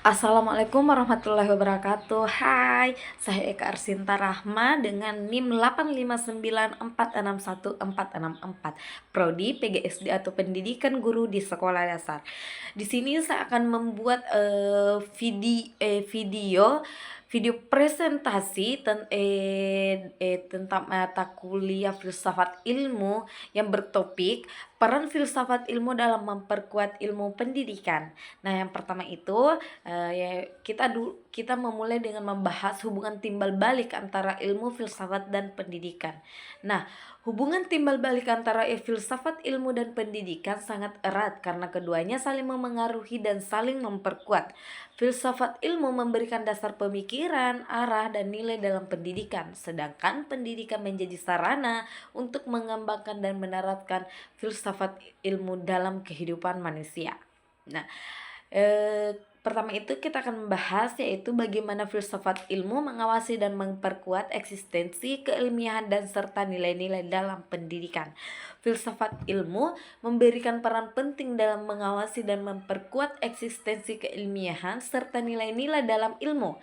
Assalamualaikum warahmatullahi wabarakatuh. Hai, saya Eka Arsinta Rahma dengan NIM 859461464, Prodi PGSD atau Pendidikan Guru di Sekolah Dasar. Di sini saya akan membuat video presentasi tentang mata kuliah filsafat ilmu yang bertopik peran filsafat ilmu dalam memperkuat ilmu pendidikan. Nah, yang pertama itu kita memulai dengan membahas hubungan timbal balik antara ilmu filsafat dan pendidikan. Nah, hubungan timbal balik antara filsafat ilmu dan pendidikan sangat erat karena keduanya saling memengaruhi dan saling memperkuat. Filsafat ilmu memberikan dasar pemikiran, arah, dan nilai dalam pendidikan, sedangkan pendidikan menjadi sarana untuk mengembangkan dan menerapkan filsafat ilmu dalam kehidupan manusia. Nah, pertama itu kita akan membahas yaitu bagaimana filsafat ilmu mengawasi dan memperkuat eksistensi keilmiahan dan serta nilai-nilai dalam pendidikan. Filsafat ilmu memberikan peran penting dalam mengawasi dan memperkuat eksistensi keilmiahan serta nilai-nilai dalam ilmu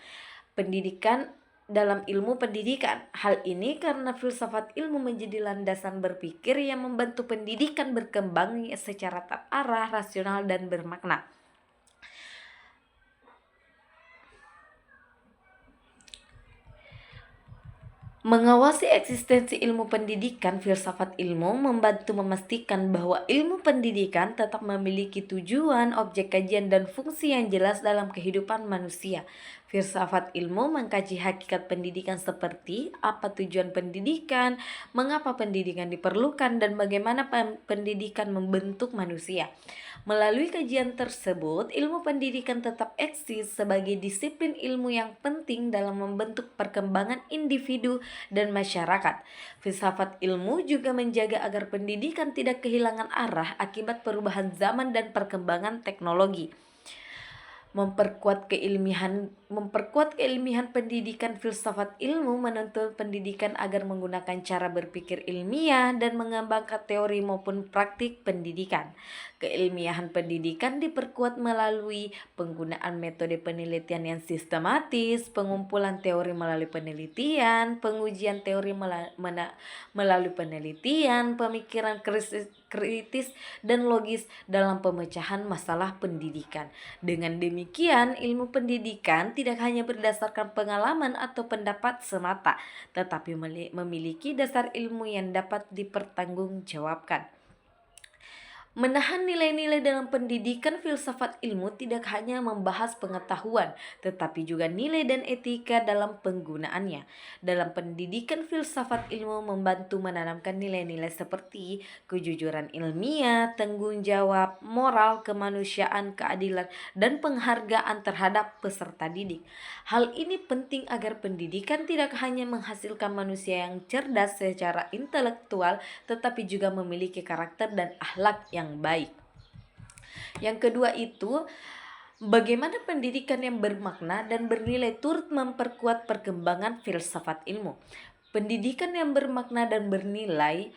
pendidikan. Dalam ilmu pendidikan, hal ini karena filsafat ilmu menjadi landasan berpikir yang membantu pendidikan berkembang secara terarah, rasional, dan bermakna. Mengawasi eksistensi ilmu pendidikan, filsafat ilmu membantu memastikan bahwa ilmu pendidikan tetap memiliki tujuan, objek kajian, dan fungsi yang jelas dalam kehidupan manusia. Filsafat ilmu mengkaji hakikat pendidikan seperti apa tujuan pendidikan, mengapa pendidikan diperlukan, dan bagaimana pendidikan membentuk manusia. Melalui kajian tersebut, ilmu pendidikan tetap eksis sebagai disiplin ilmu yang penting dalam membentuk perkembangan individu dan masyarakat. Filsafat ilmu juga menjaga agar pendidikan tidak kehilangan arah akibat perubahan zaman dan perkembangan teknologi. Memperkuat keilmiahan pendidikan. Filsafat ilmu menuntut pendidikan agar menggunakan cara berpikir ilmiah dan mengembangkan teori maupun praktik pendidikan. Keilmiahan pendidikan diperkuat melalui penggunaan metode penelitian yang sistematis, pengumpulan teori melalui penelitian, pengujian teori melalui penelitian, pemikiran kritis dan logis dalam pemecahan masalah pendidikan. Dengan demikian, ilmu pendidikan tidak hanya berdasarkan pengalaman atau pendapat semata, tetapi memiliki dasar ilmu yang dapat dipertanggungjawabkan. Menahan nilai-nilai dalam pendidikan. Filsafat ilmu tidak hanya membahas pengetahuan, tetapi juga nilai dan etika dalam penggunaannya. Dalam pendidikan, filsafat ilmu membantu menanamkan nilai-nilai seperti kejujuran ilmiah, tanggung jawab, moral, kemanusiaan, keadilan, dan penghargaan terhadap peserta didik. Hal ini penting agar pendidikan tidak hanya menghasilkan manusia yang cerdas secara intelektual, tetapi juga memiliki karakter dan akhlak yang baik. Yang kedua itu, bagaimana pendidikan yang bermakna dan bernilai turut memperkuat perkembangan filsafat ilmu. Pendidikan yang bermakna dan bernilai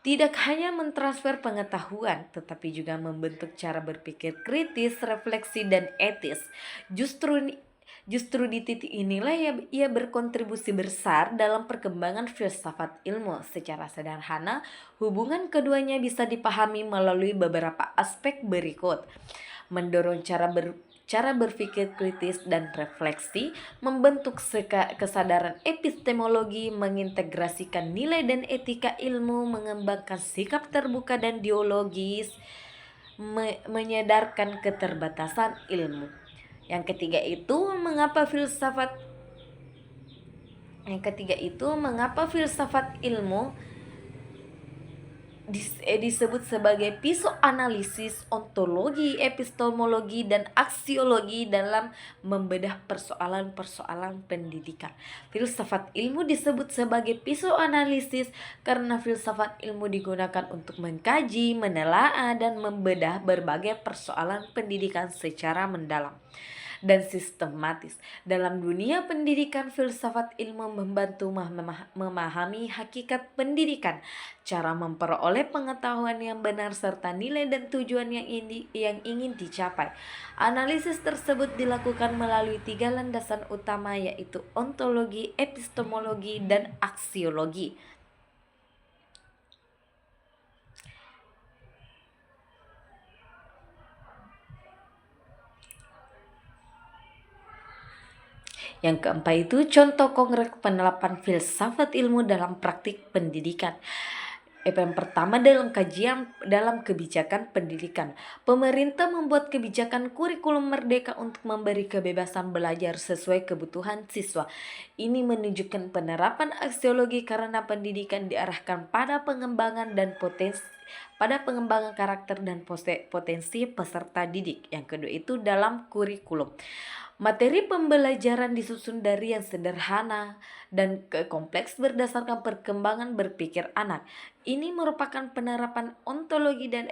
tidak hanya mentransfer pengetahuan, tetapi juga membentuk cara berpikir kritis, refleksi, dan etis. Justru di titik inilah ia berkontribusi besar dalam perkembangan filsafat ilmu. Secara sederhana, hubungan keduanya bisa dipahami melalui beberapa aspek berikut. Mendorong cara berpikir kritis dan refleksi, membentuk kesadaran epistemologi, mengintegrasikan nilai dan etika ilmu, mengembangkan sikap terbuka dan dialogis, menyadarkan keterbatasan ilmu. Yang ketiga itu mengapa filsafat ilmu disebut sebagai psikoanalisis, ontologi, epistemologi, dan aksiologi dalam membedah persoalan-persoalan pendidikan. Filsafat ilmu disebut sebagai psikoanalisis karena filsafat ilmu digunakan untuk mengkaji, menelaah, dan membedah berbagai persoalan pendidikan secara mendalam. dan sistematis. Dalam dunia pendidikan, filsafat ilmu membantu memahami hakikat pendidikan, cara memperoleh pengetahuan yang benar serta nilai dan tujuan yang ingin dicapai. Analisis tersebut dilakukan melalui 3 landasan utama, yaitu ontologi, epistemologi, dan aksiologi. Yang keempat itu contoh konkret penerapan filsafat ilmu dalam praktik pendidikan. Yang pertama, dalam kebijakan pendidikan. Pemerintah membuat kebijakan kurikulum merdeka untuk memberi kebebasan belajar sesuai kebutuhan siswa. Ini menunjukkan penerapan aksiologi karena pendidikan diarahkan pada pengembangan karakter dan potensi peserta didik. Yang kedua itu dalam kurikulum. Materi pembelajaran disusun dari yang sederhana dan kompleks berdasarkan perkembangan berpikir anak. Ini merupakan penerapan ontologi dan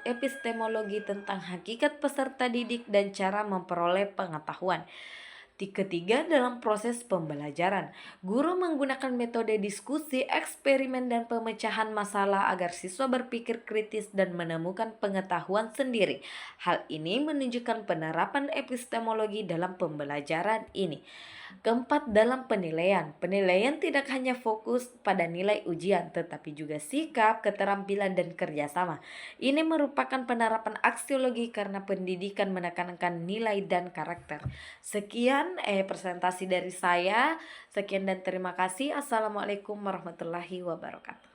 epistemologi tentang hakikat peserta didik dan cara memperoleh pengetahuan. Ketiga, dalam proses pembelajaran, guru menggunakan metode diskusi, eksperimen, dan pemecahan masalah agar siswa berpikir kritis dan menemukan pengetahuan sendiri. Hal ini menunjukkan penerapan epistemologi dalam pembelajaran ini. Keempat, dalam penilaian. Penilaian tidak hanya fokus pada nilai ujian, tetapi juga sikap, keterampilan, dan kerjasama. Ini merupakan penerapan aksiologi karena pendidikan menekankan nilai dan karakter. Sekian presentasi dari saya. Sekian dan terima kasih. Assalamualaikum warahmatullahi wabarakatuh.